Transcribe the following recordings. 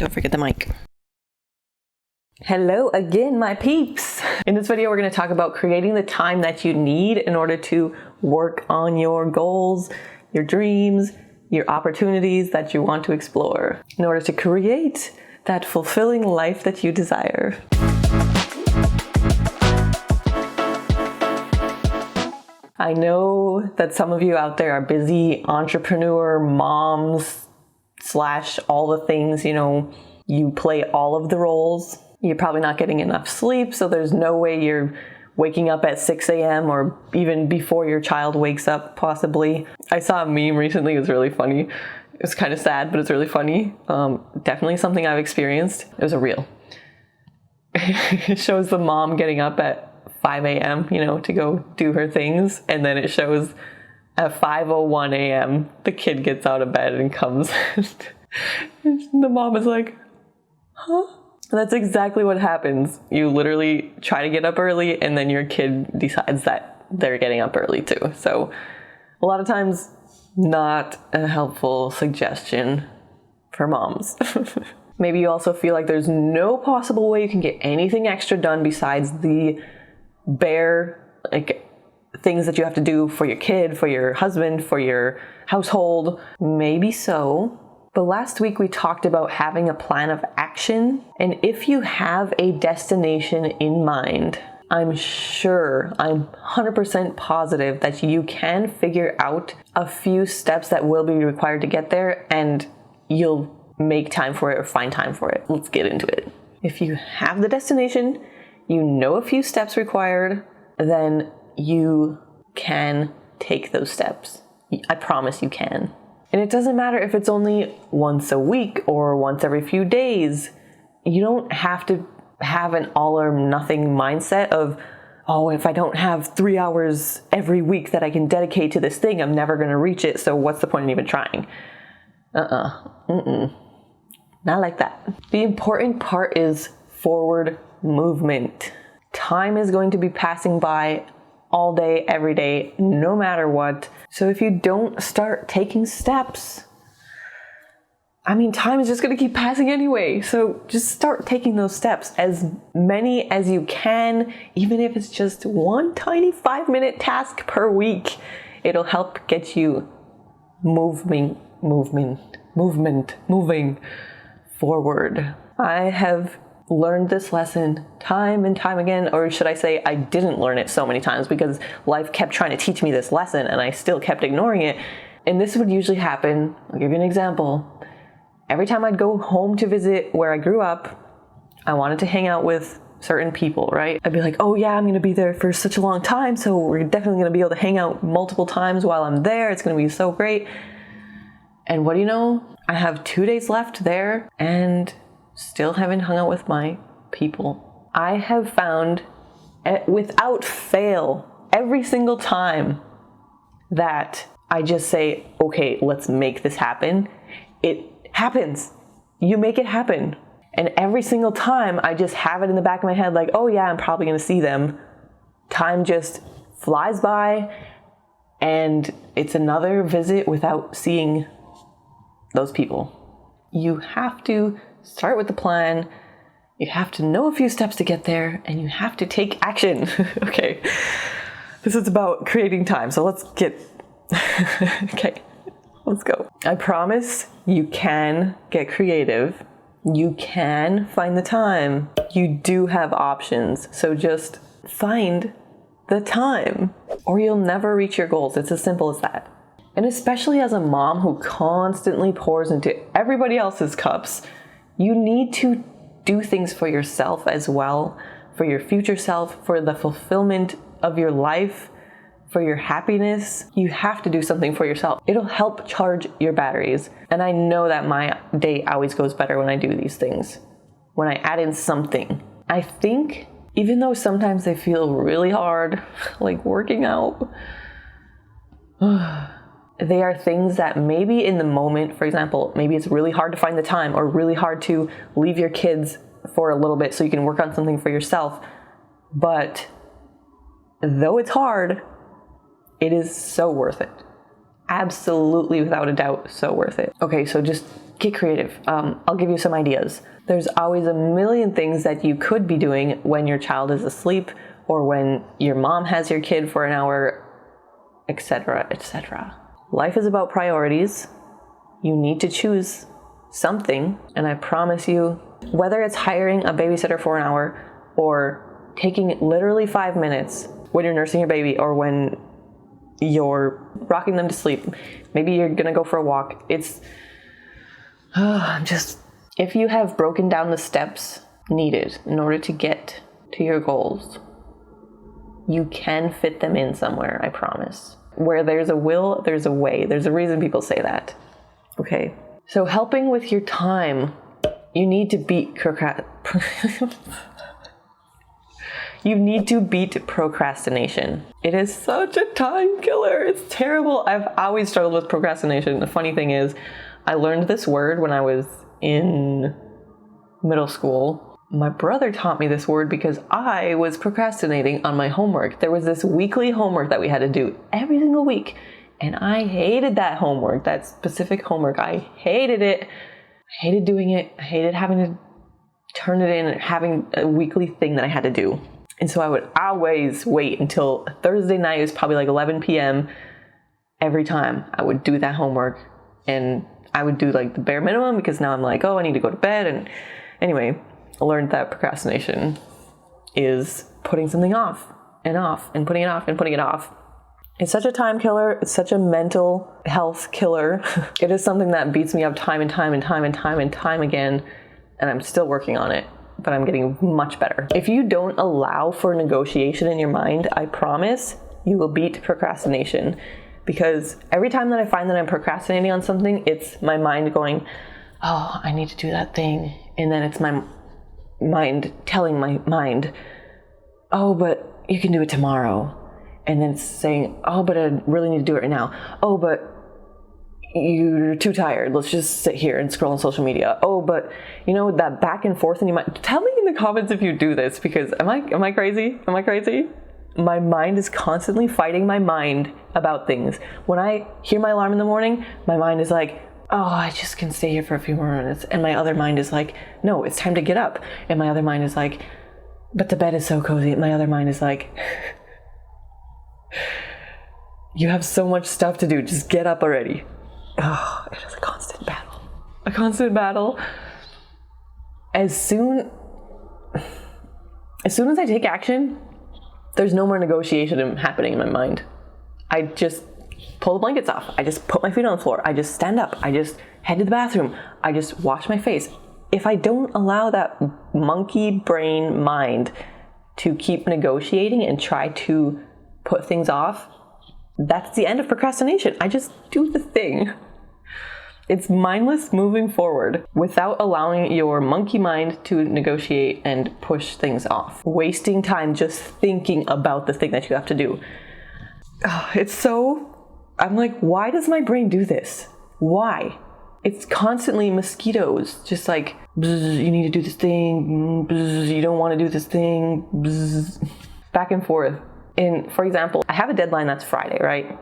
Don't forget the mic. Hello again, my peeps. In this video, we're going to talk about creating the time that you need in order to work on your goals, your dreams, your opportunities that you want to explore, in order to create that fulfilling life that you desire. I know that some of you out there are busy entrepreneur moms / all the things, you play all of the roles. You're probably not getting enough sleep, so there's no way you're waking up at 6 a.m. or even before your child wakes up, possibly. I saw a meme recently. It was really funny. It was kind of sad, but it's really funny. Definitely something I've experienced. It was a reel. It shows the mom getting up at 5 a.m., to go do her things. And then it shows at 5:01 a.m., the kid gets out of bed and comes. The mom is like, huh? That's exactly what happens. You literally try to get up early and then your kid decides that they're getting up early too. So a lot of times, not a helpful suggestion for moms. Maybe you also feel like there's no possible way you can get anything extra done besides the bare things that you have to do for your kid, for your husband, for your household. Maybe so. But last week we talked about having a plan of action. And if you have a destination in mind, I'm 100% positive that you can figure out a few steps that will be required to get there, and you'll make time for it or find time for it. Let's get into it. If you have the destination, you know a few steps required, then you can take those steps. I promise you can. And it doesn't matter if it's only once a week or once every few days. You don't have to have an all or nothing mindset of, oh, if I don't have 3 hours every week that I can dedicate to this thing, I'm never going to reach it. So what's the point in even trying? Not like that. The important part is forward movement. Time is going to be passing by all day, every day, no matter what. So if you don't start taking steps, time is just going to keep passing anyway. So just start taking those steps, as many as you can, even if it's just one tiny 5-minute task per week. It'll help get you moving forward. I have learned this lesson time and time again, or should I say I didn't learn it so many times because life kept trying to teach me this lesson and I still kept ignoring it. And this would usually happen. I'll give you an example. Every time I'd go home to visit where I grew up, I wanted to hang out with certain people, right? I'd be like, oh yeah, I'm going to be there for such a long time, so we're definitely going to be able to hang out multiple times while I'm there. It's going to be so great. And what do you know? I have 2 days left there and still haven't hung out with my people. I have found, without fail, every single time that I just say, okay, let's make this happen, it happens. You make it happen. And every single time I just have it in the back of my head, like, oh yeah, I'm probably going to see them. Time just flies by and it's another visit without seeing those people. You have to start with the plan. You have to know a few steps to get there, and you have to take action. Okay. This is about creating time. So let's go. I promise you can get creative. You can find the time. You do have options. So just find the time, or you'll never reach your goals. It's as simple as that. And especially as a mom who constantly pours into everybody else's cups, you need to do things for yourself as well, for your future self, for the fulfillment of your life, for your happiness. You have to do something for yourself. It'll help charge your batteries. And I know that my day always goes better when I do these things, when I add in something. I think even though sometimes they feel really hard, like working out, they are things that maybe in the moment, for example, maybe it's really hard to find the time or really hard to leave your kids for a little bit so you can work on something for yourself. But though it's hard, it is so worth it. Absolutely, without a doubt, so worth it. Okay, so just get creative. I'll give you some ideas. There's always a million things that you could be doing when your child is asleep or when your mom has your kid for an hour, etc., etc. Life is about priorities. You need to choose something, and I promise you, whether it's hiring a babysitter for an hour or taking literally 5 minutes when you're nursing your baby or when you're rocking them to sleep, maybe you're gonna go for a walk. If you have broken down the steps needed in order to get to your goals, you can fit them in somewhere, I promise. Where there's a will, there's a way. There's a reason people say that. Okay. So helping with your time, you need to beat procrastination. It is such a time killer. It's terrible. I've always struggled with procrastination. The funny thing is, I learned this word when I was in middle school. My brother taught me this word because I was procrastinating on my homework. There was this weekly homework that we had to do every single week. And I hated that homework, that specific homework. I hated it. I hated doing it. I hated having to turn it in and having a weekly thing that I had to do. And so I would always wait until Thursday night. It was probably like 11 p.m. every time I would do that homework. And I would do like the bare minimum because now I'm like, oh, I need to go to bed. And anyway, I learned that procrastination is putting something off and putting it off and putting it off. It's such a time killer. It's such a mental health killer. It is something that beats me up time and time again. And I'm still working on it, but I'm getting much better. If you don't allow for negotiation in your mind, I promise you will beat procrastination. Because every time that I find that I'm procrastinating on something, it's my mind going, oh, I need to do that thing. And then it's my mind telling my mind, oh, but you can do it tomorrow. And then it's saying, oh, but I really need to do it right now. Oh, but you're too tired. Let's just sit here and scroll on social media. Oh, but that back and forth in your mind. Tell me in the comments if you do this, because am I crazy? Am I crazy? My mind is constantly fighting my mind about things. When I hear my alarm in the morning, my mind is like, oh, I just can stay here for a few more minutes. And my other mind is like, no, it's time to get up. And my other mind is like, but the bed is so cozy. And my other mind is like, you have so much stuff to do. Just get up already. Oh, it is a constant battle. A constant battle. As soon as I take action, there's no more negotiation happening in my mind. I just pull the blankets off. I just put my feet on the floor. I just stand up. I just head to the bathroom. I just wash my face. If I don't allow that monkey brain mind to keep negotiating and try to put things off, that's the end of procrastination. I just do the thing. It's mindless moving forward without allowing your monkey mind to negotiate and push things off. Wasting time just thinking about the thing that you have to do. I'm like, why does my brain do this? Why? It's constantly mosquitoes, just like, you need to do this thing, you don't want to do this thing, back and forth. And for example, I have a deadline that's Friday, right?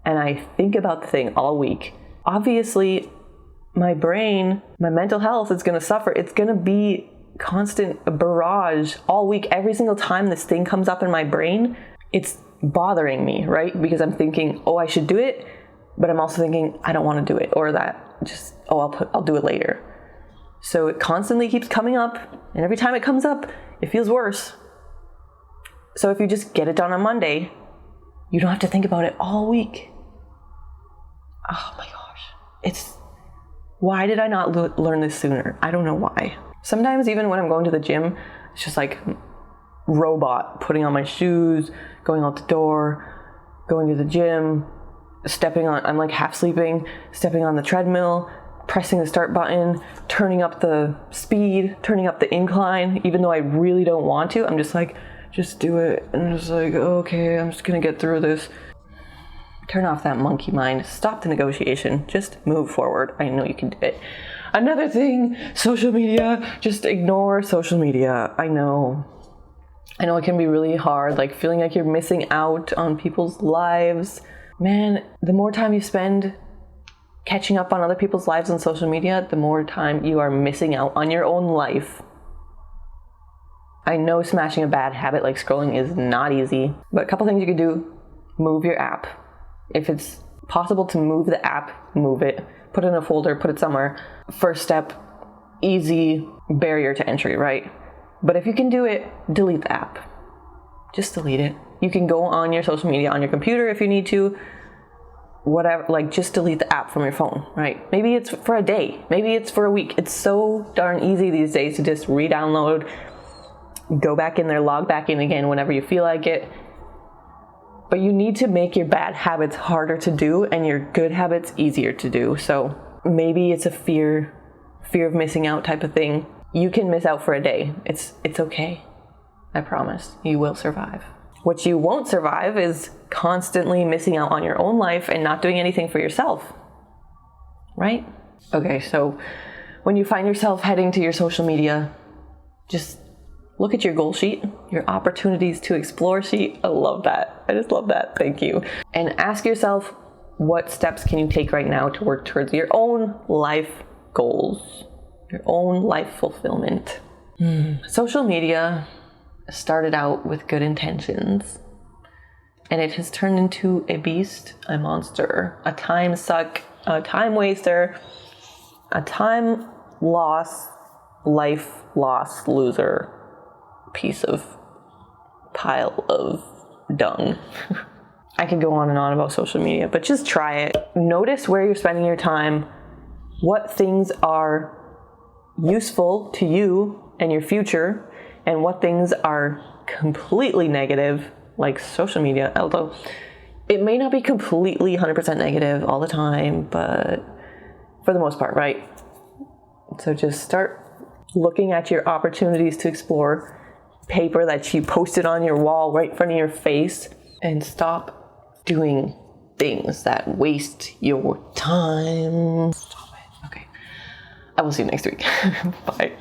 And I think about the thing all week. Obviously, my brain, my mental health is going to suffer. It's going to be constant barrage all week. Every single time this thing comes up in my brain, it's bothering me, right? Because I'm thinking, oh, I should do it. But I'm also thinking, I don't want to do it. Or that just, I'll do it later. So it constantly keeps coming up. And every time it comes up, it feels worse. So if you just get it done on Monday, you don't have to think about it all week. Oh my gosh. Why did I not learn this sooner? I don't know why. Sometimes even when I'm going to the gym, it's just like robot, putting on my shoes, going out the door, going to the gym, I'm like half sleeping, stepping on the treadmill, pressing the start button, turning up the speed, turning up the incline, even though I really don't want to. I'm just like, just do it. And I'm just like, okay, I'm just gonna get through this. Turn off that monkey mind. Stop the negotiation. Just move forward. I know you can do it. Another thing, social media. Just ignore social media. I know it can be really hard, like feeling like you're missing out on people's lives. Man, the more time you spend catching up on other people's lives on social media, the more time you are missing out on your own life. I know smashing a bad habit like scrolling is not easy, but a couple things you can do. Move your app. If it's possible to move the app, move it. Put it in a folder, put it somewhere. First step, easy barrier to entry, right? But if you can do it, delete the app. Just delete it. You can go on your social media on your computer if you need to. Whatever, like just delete the app from your phone, right? Maybe it's for a day. Maybe it's for a week. It's so darn easy these days to just re-download, go back in there, log back in again whenever you feel like it. But you need to make your bad habits harder to do and your good habits easier to do. So maybe it's a fear of missing out type of thing. You can miss out for a day. It's okay. I promise. You will survive. What you won't survive is constantly missing out on your own life and not doing anything for yourself. Right? Okay, so when you find yourself heading to your social media, just look at your goal sheet, your opportunities to explore sheet. I love that. I just love that. Thank you. And ask yourself, what steps can you take right now to work towards your own life goals, your own life fulfillment? Social media started out with good intentions, and it has turned into a beast, a monster, a time suck, a time waster, a time loss, life loss loser, piece of pile of dung. I could go on and on about social media, but just try it. Notice where you're spending your time, what things are useful to you and your future, and what things are completely negative, like social media. Although it may not be completely 100% negative all the time, but for the most part, right? So just start looking at your opportunities to explore, paper that you posted on your wall right in front of your face, and stop doing things that waste your time. Stop it. Okay. I will see you next week. Bye.